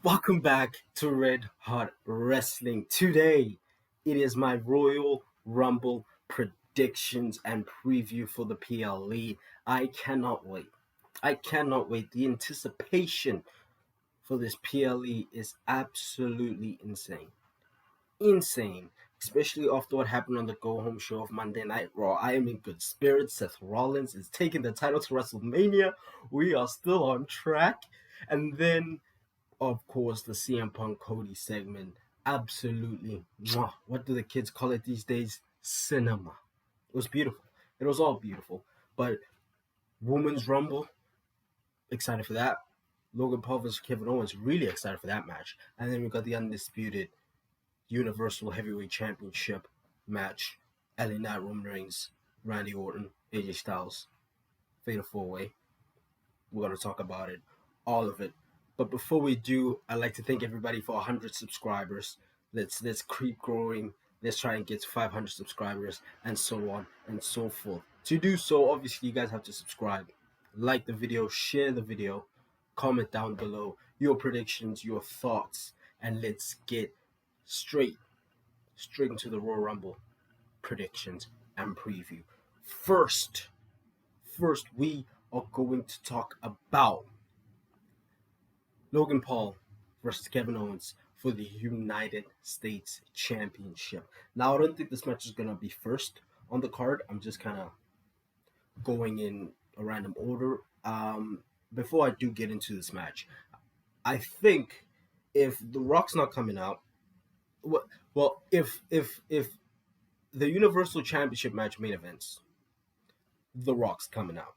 Welcome back to Red Hot Wrestling. Today, it is my Royal Rumble predictions and preview for the PLE. I cannot wait. I cannot wait. The anticipation for this PLE is absolutely insane. Insane. Especially after what happened on the Go Home show of Monday Night Raw. I am in good spirits. Seth Rollins is taking the title to WrestleMania. We are still on track. And then of course, the CM Punk Cody segment. Absolutely. Mwah. What do the kids call it these days? Cinema. It was beautiful. It was all beautiful. But Women's Rumble, excited for that. Logan Paul versus Kevin Owens, really excited for that match. And then we got the undisputed Universal Heavyweight Championship match. LA Knight, Roman Reigns, Randy Orton, AJ Styles, Fatal 4-Way. We're going to talk about it, all of it. But before we do, I'd like to thank everybody for 100 subscribers. Let's keep growing. Let's try and get to 500 subscribers and so on and so forth. To do so, obviously, you guys have to subscribe, like the video, share the video, comment down below your predictions, your thoughts, and let's get straight into the Royal Rumble predictions and preview. First, we are going to talk about Logan Paul versus Kevin Owens for the United States Championship. Now, I don't think this match is going to be first on the card. I'm just kind of going in a random order. Before I do get into this match, I think if The Rock's not coming out, well, if the Universal Championship match main events, The Rock's coming out,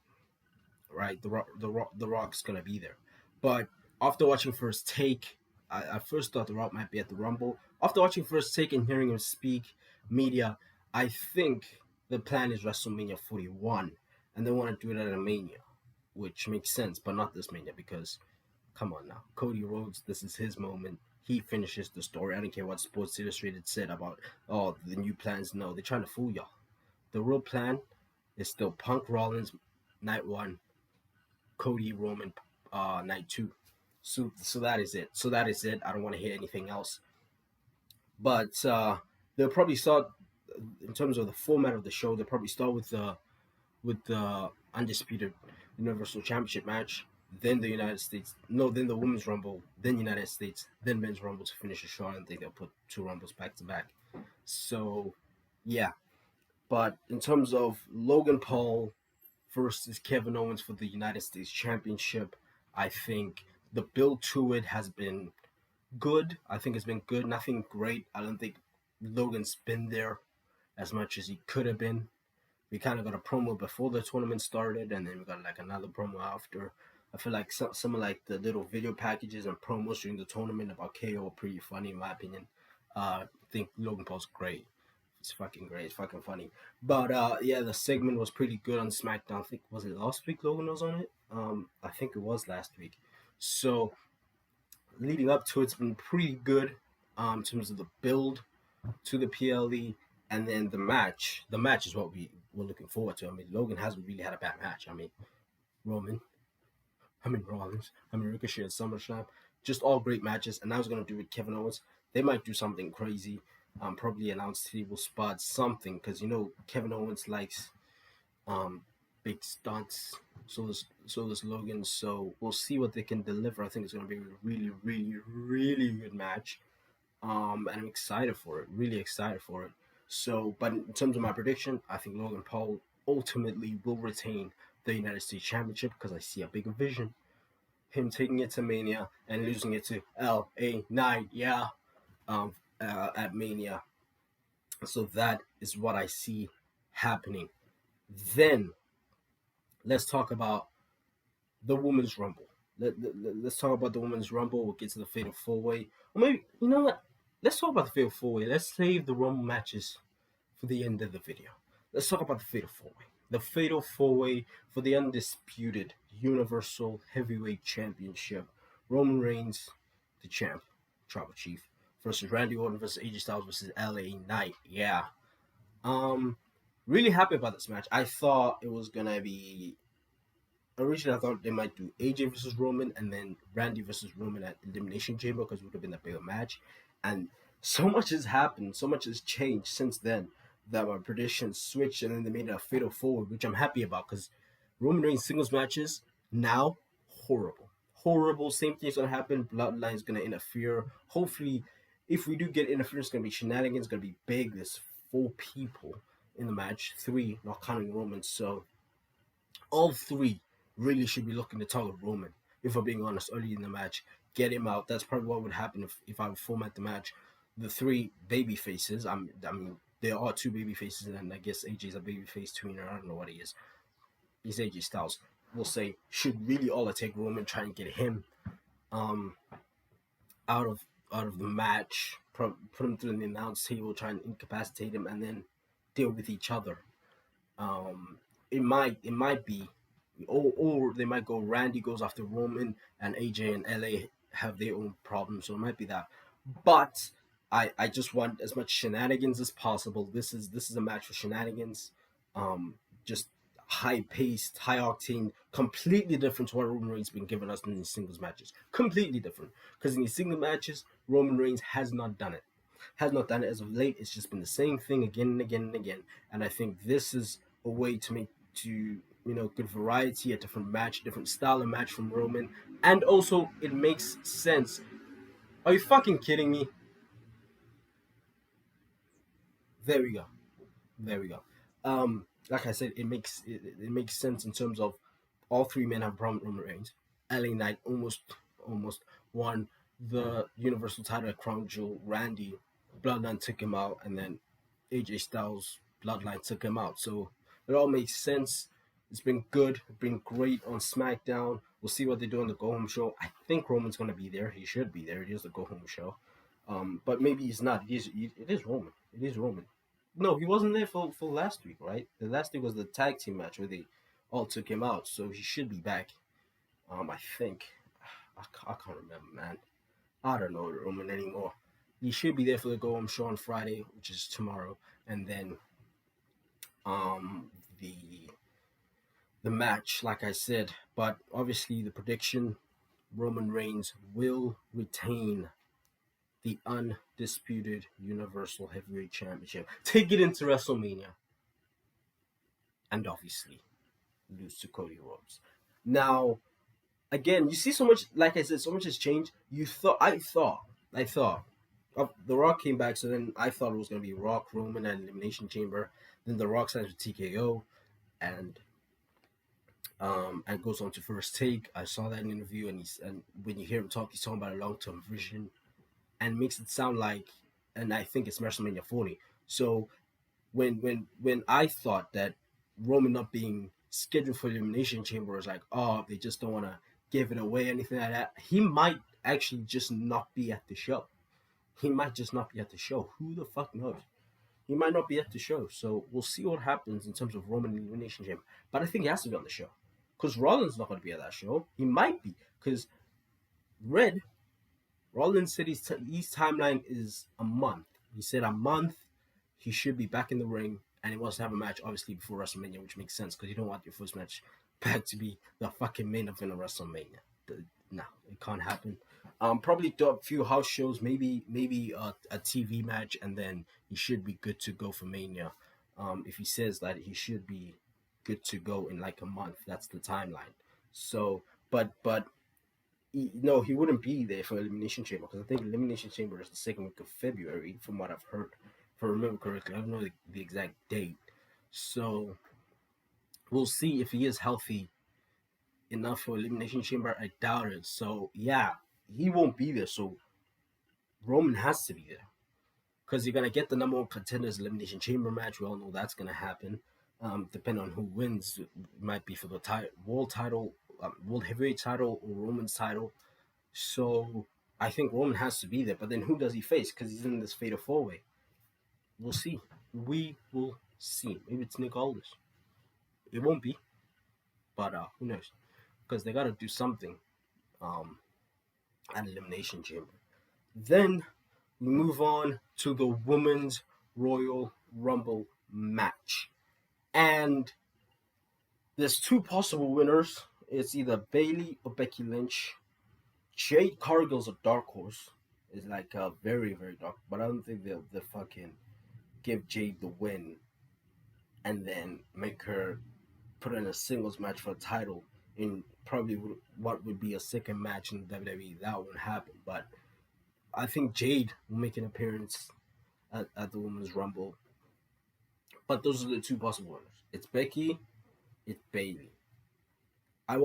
right? The Rock's gonna be there. But after watching First Take, I first thought The Rock might be at the Rumble. After watching First Take and hearing him speak media, I think the plan is WrestleMania 41, and they want to do it at a Mania, which makes sense, but not this Mania because, come on now, Cody Rhodes, this is his moment. He finishes the story. I don't care what Sports Illustrated said about the new plans. No, they're trying to fool y'all. The real plan is still Punk Rollins night one, Cody Roman night two. So that is it. I don't want to hear anything else. But they'll probably start in terms of the format of the show. They'll probably start with the undisputed Universal Championship match, then then the Women's Rumble, then United States, then Men's Rumble to finish the show. I don't think they'll put two Rumbles back to back. So yeah. But in terms of Logan Paul versus Kevin Owens for the United States Championship, I think the build to it has been good. I think it's been good. Nothing great. I don't think Logan's been there as much as he could have been. We kind of got a promo before the tournament started, and then we got like another promo after. I feel like some of like the little video packages and promos during the tournament about KO are pretty funny in my opinion. I think Logan Paul's great. It's fucking great. It's fucking funny. But yeah, the segment was pretty good on SmackDown. I think was it last week Logan was on it? I think it was last week. So leading up to it's been pretty good in terms of the build to the PLE, and then the match. The match is what we were looking forward to. I mean, Logan hasn't really had a bad match. I mean, Rollins, Ricochet at SummerSlam, just all great matches. And I was gonna do with Kevin Owens. They might do something crazy. Probably announce table spot, something, because Kevin Owens likes big stunts. So does Logan. So we'll see what they can deliver. I think it's gonna be a really, really, really good match. And I'm excited for it. Really excited for it. So, but in terms of my prediction, I think Logan Paul ultimately will retain the United States Championship because I see a bigger vision. Him taking it to Mania and losing it to LA Knight, yeah, at Mania. So that is what I see happening. Then let's talk about the Women's Rumble. Let's talk about the Women's Rumble. We'll get to the Fatal 4-Way. Or maybe, you know what? Let's talk about the Fatal 4-Way. Let's save the Rumble matches for the end of the video. Let's talk about the Fatal 4-Way. The Fatal 4-Way for the undisputed Universal Heavyweight Championship. Roman Reigns, the champ, Tribal Chief, versus Randy Orton versus AJ Styles versus LA Knight. Yeah. Really happy about this match. I thought it was gonna be originally I thought they might do AJ versus Roman and then Randy versus Roman at Elimination Chamber because it would have been a bigger match. And so much has happened, so much has changed since then that my predictions switched and then they made it a fatal forward, which I'm happy about because Roman Reigns singles matches now horrible. Horrible. Same thing's gonna happen. Bloodline's gonna interfere. Hopefully, if we do get interference, it's gonna be shenanigans. It's gonna be big. There's 4 people in the match, 3 not counting Roman. So all 3 really should be looking to target Roman. If I'm being honest, early in the match, get him out. That's probably what would happen if I would format the match. The 3 baby faces. I mean, there are 2 baby faces, and I guess AJ's a baby face tweener. I don't know what he is. He's AJ Styles. We'll say should really all attack Roman, try and get him um out of the match, put him through the announce table, try and incapacitate him, and then deal with each other. It might be, or they might go Randy goes after Roman and AJ and LA have their own problems, so it might be that. But I just want as much shenanigans as possible. This is a match for shenanigans. Just high paced, high octane, completely different to what Roman Reigns been giving us in these singles matches. Completely different. Because in these single matches, Roman Reigns has not done it. Has not done it as of late. It's just been the same thing again and again and again. And I think this is a way to make good variety, a different match, different style of match from Roman. And also it makes sense. Are you fucking kidding me? There we go. There we go. Like I said, it makes sense in terms of all 3 men have problem with Roman Reigns. LA Knight almost won the Universal title at Crown Jewel. Randy Bloodline took him out, and then AJ Styles Bloodline took him out. So it all makes sense. It's been good. It's been great on SmackDown. We'll see what they do on the Go Home show. I think Roman's gonna be there. He should be there. It is the Go Home show. But maybe he's not. It is Roman. It is Roman. No, he wasn't there for last week, right? The last week was the tag team match where they all took him out, so he should be back. I think. I can't remember, man. I don't know Roman anymore. He should be there for the Go Home show on Friday, which is tomorrow, and then um the match, like I said. But obviously, the prediction: Roman Reigns will retain the undisputed Universal Heavyweight Championship, take it into WrestleMania, and obviously lose to Cody Rhodes. Now, again, you see so much, like I said, so much has changed. I thought, The Rock came back, so then I thought it was going to be Rock, Roman, and Elimination Chamber. Then The Rock signs with TKO, and and goes on to First Take. I saw that in an interview, and when you hear him talk, he's talking about a long term vision and makes it sound like, and I think it's WrestleMania 40. So when I thought that Roman not being scheduled for the Elimination Chamber was like, oh, they just don't want to give it away, anything like that, he might actually just not be at the show. He might just not be at the show. Who the fuck knows? He might not be at the show. So we'll see what happens in terms of Roman Elimination Chamber. But I think he has to be on the show. Because Rollins not going to be at that show. He might be. Because Rollins said his timeline is a month. He said a month, he should be back in the ring, and he wants to have a match, obviously, before WrestleMania, which makes sense because you don't want your first match back to be the fucking main event of WrestleMania. No, it can't happen. Probably do a few house shows, maybe a TV match, and then he should be good to go for Mania. If he says that he should be good to go in like a month, that's the timeline. So, but no, he wouldn't be there for Elimination Chamber because I think Elimination Chamber is the second week of February, from what I've heard. If I remember correctly, I don't know the exact date. So we'll see if he is healthy enough for Elimination Chamber. I doubt it. So yeah, he won't be there. So Roman has to be there because you're gonna get the number 1 contenders Elimination Chamber match. We all know that's gonna happen. Depending on who wins, it might be for the world title, world heavyweight title, or Roman's title. So I think Roman has to be there. But then who does he face? Because he's in this fatal 4-way. We'll see. We will see. Maybe it's Nick Aldis. It won't be. But who knows? Because they got to do something at Elimination Chamber. Then we move on to the Women's Royal Rumble match. And there's 2 possible winners. It's either Bailey or Becky Lynch. Jade Cargill's a dark horse. It's like very very dark, but I don't think they'll fucking give Jade the win and then make her put in a singles match for a title in probably what would be a second match in WWE. That won't happen, but I think Jade will make an appearance at the Women's Rumble. But those are the two possible winners. It's Becky, it's Bailey. I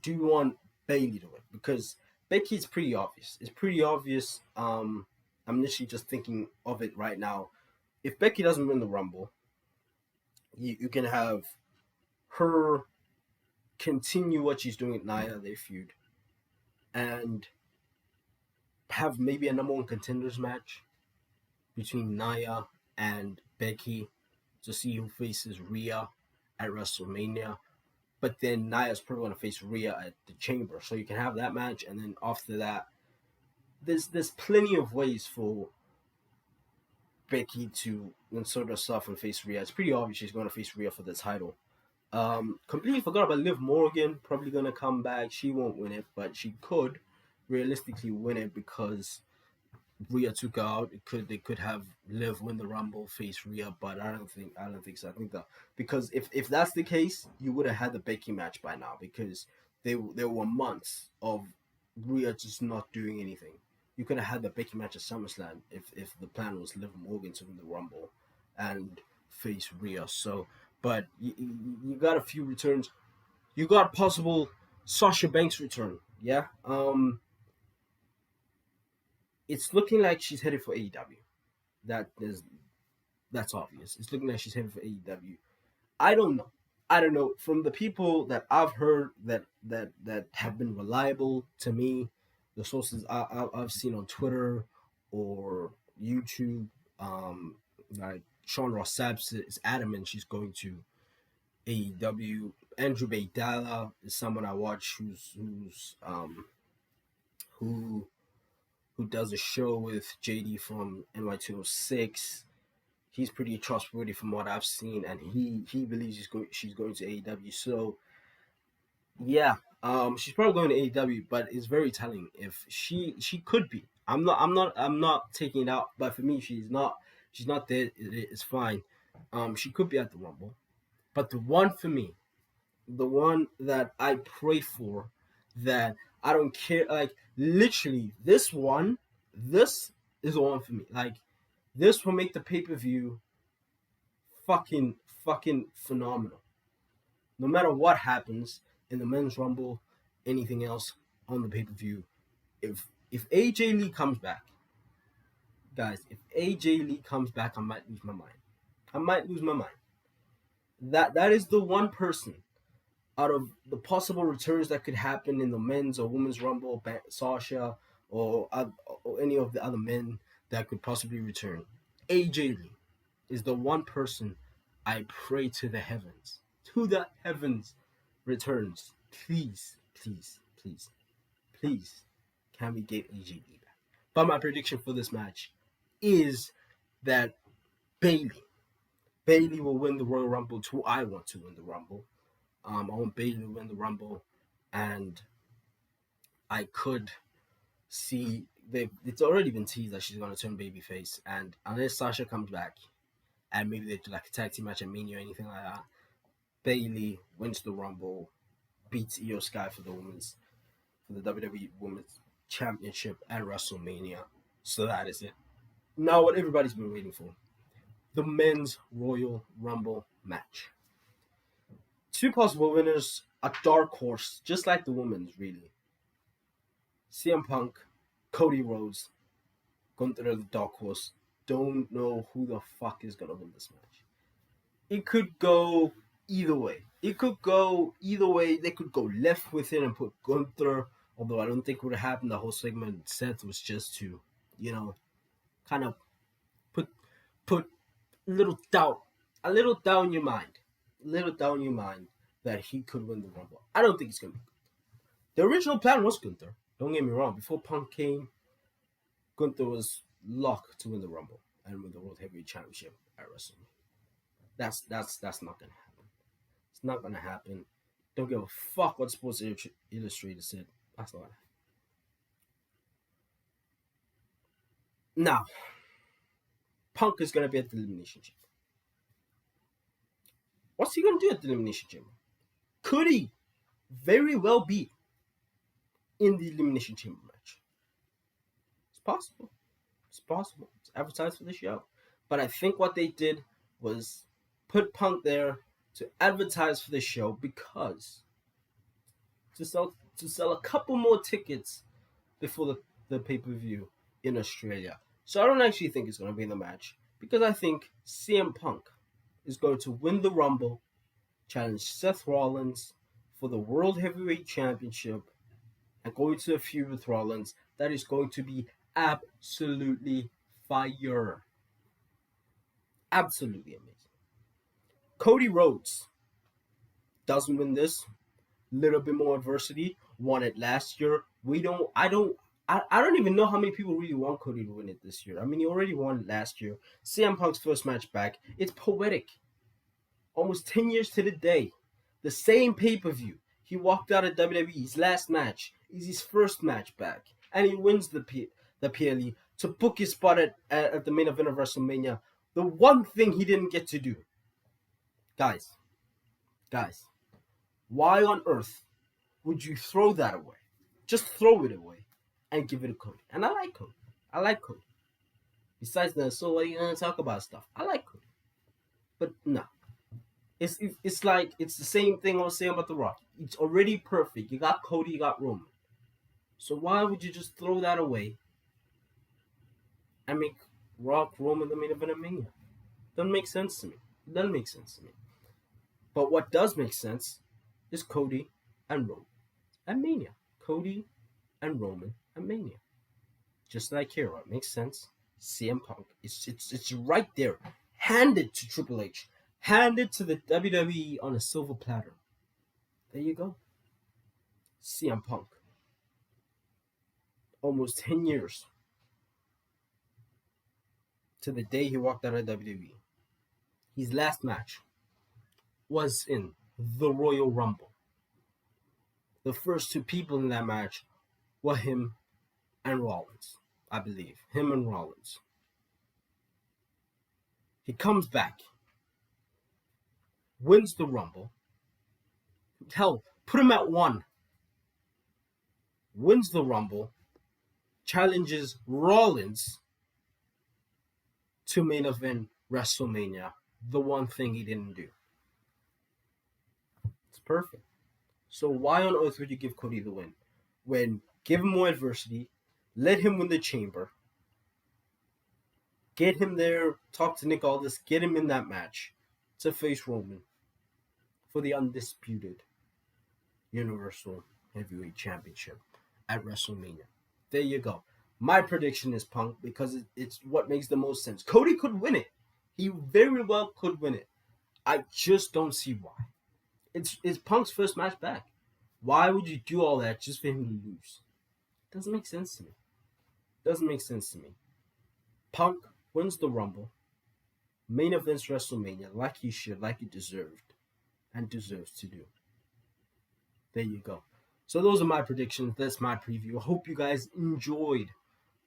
do want Bailey to win because Becky's pretty obvious. It's pretty obvious. I'm literally just thinking of it right now. If Becky doesn't win the Rumble, you can have her continue what she's doing at Nia, their feud, and have maybe a number one contenders match between Nia and Becky to see who faces Rhea at WrestleMania. But then Nia's probably going to face Rhea at the Chamber, so you can have that match, and then after that, there's plenty of ways for Becky to insert herself and face Rhea. It's pretty obvious she's going to face Rhea for the title. Completely forgot about Liv Morgan. Probably gonna come back. She won't win it, but she could realistically win it because Rhea took her out. They could have Liv win the Rumble, face Rhea, but I don't think so. I think that because if that's the case, you would have had the Becky match by now because there were months of Rhea just not doing anything. You could have had the Becky match at SummerSlam if the plan was Liv Morgan to win the Rumble and face Rhea. So, but you got a few returns. You got possible Sasha Banks return. Yeah. It's looking like she's headed for AEW. That is that's obvious. It's looking like she's headed for AEW. I don't know. I don't know. From the people that I've heard that have been reliable to me, the sources I've seen on Twitter or YouTube, like Sean Ross Sapp is adamant she's going to AEW. Andrew Baydala is someone I watch who who does a show with JD from NY206. He's pretty trustworthy from what I've seen, and he believes she's going to AEW. So yeah, she's probably going to AEW, but it's very telling if she could be. I'm not taking it out, but for me, she's not there. It's fine. She could be at the Rumble, but the one for me, the one that I pray for, that I don't care. Like literally, this is the one for me. Like this will make the pay per view fucking phenomenal. No matter what happens in the men's rumble, anything else on the pay per view, if AJ Lee comes back, guys, if AJ Lee comes back, I might lose my mind. I might lose my mind. That is the one person out of the possible returns that could happen in the men's or women's rumble, Sasha or any of the other men that could possibly return. AJ Lee is the one person I pray to the heavens returns. Please, please, please, please, can we get AJ Lee back? But my prediction for this match is that Bailey, Bailey will win the Royal Rumble. Who I want to win the Rumble. I want Bailey to win the Rumble, and I could see it's already been teased that she's going to turn babyface, and unless Sasha comes back, and maybe they do like a tag team match at Mania or anything like that, Bailey wins the Rumble, beats Io Sky for the WWE Women's Championship at WrestleMania. So that is it. Now what everybody's been waiting for. The men's Royal Rumble match. Two possible winners, a dark horse, just like the women's, really. CM Punk, Cody Rhodes, Gunther the dark horse. Don't know who the fuck is gonna win this match. It could go either way. They could go left with it and put Gunther, although I don't think it would have happened. The whole segment Seth was just to, kind of put a little doubt in your mind that he could win the Rumble. I don't think it's gonna be good. The original plan was Gunther. Don't get me wrong. Before Punk came, Gunther was locked to win the Rumble and win the World Heavyweight Championship at WrestleMania. That's not gonna happen. It's not gonna happen. Don't give a fuck what Sports Illustrated said. That's all. Now, Punk is gonna be at the Elimination Chamber. What's he gonna do at the Elimination Chamber? Could he very well be in the Elimination Chamber match? It's possible. It's possible. It's advertised for the show. But I think what they did was put Punk there to advertise for the show because to sell a couple more tickets before the pay-per-view in Australia. So I don't actually think it's going to be in the match because I think CM Punk is going to win the Rumble, challenge Seth Rollins for the World Heavyweight Championship, and go into a feud with Rollins that is going to be absolutely fire. Absolutely amazing. Cody Rhodes doesn't win this. Little bit more adversity. Won it last year. I don't even know how many people really want Cody to win it this year. I mean, he already won it last year. CM Punk's first match back. It's poetic. Almost 10 years to the day. The same pay-per-view. He walked out of WWE. His last match is his first match back. And he wins the PLE to book his spot at the main event of WrestleMania. The one thing he didn't get to do. Guys, why on earth would you throw that away? Just throw it away and give it to Cody. And I like Cody. Besides that, so what are you going to talk about stuff? I like Cody. But no. It's like, it's the same thing I was saying about The Rock. It's already perfect. You got Cody, you got Roman. So why would you just throw that away and make Rock, Roman the main event of Mania? Doesn't make sense to me. It doesn't make sense to me. But what does make sense is Cody and Roman and Mania. Cody and Roman and Mania. Just like here, it makes sense. CM Punk. It's right there. Handed to Triple H. Handed to the WWE on a silver platter. There you go. CM Punk. Almost 10 years to the day he walked out of WWE. His last match was in the Royal Rumble. The first two people in that match were him and Rollins, I believe. Him and Rollins. He comes back, wins the Rumble. Hell, put him at 1. Wins the Rumble, challenges Rollins to main event WrestleMania. The one thing he didn't do. It's perfect. So why on earth would you give Cody the win? When give him more adversity, let him win the chamber, get him there, talk to Nick Aldis, get him in that match to face Roman for the undisputed Universal Heavyweight Championship at WrestleMania. There you go. My prediction is Punk because it's what makes the most sense. Cody could win it. He very well could win it. I just don't see why. It's Punk's first match back. Why would you do all that just for him to lose? Doesn't make sense to me. Doesn't make sense to me. Punk wins the Rumble, main events WrestleMania like he should, like he deserved, and deserves to do. There you go. So those are my predictions. That's my preview. I hope you guys enjoyed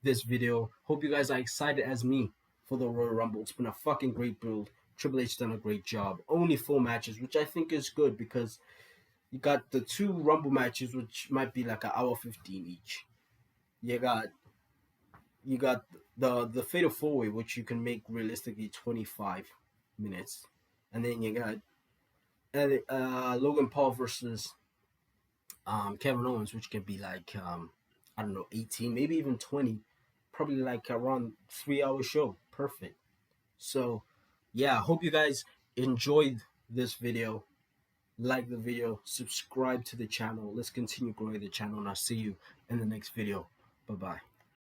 this video. Hope you guys are excited as me for the Royal Rumble. It's been a fucking great build. Triple H done a great job. Only 4 matches, which I think is good because you got the 2 Rumble matches, which might be like an hour 15 each. You got the Fatal 4-Way, which you can make realistically 25 minutes, and then you got Logan Paul versus Kevin Owens, which can be like I don't know, 18, maybe even 20, probably like around 3-hour show. Perfect. So yeah, I hope you guys enjoyed this video. Like the video, subscribe to the channel. Let's continue growing the channel, and I'll see you in the next video. Bye-bye.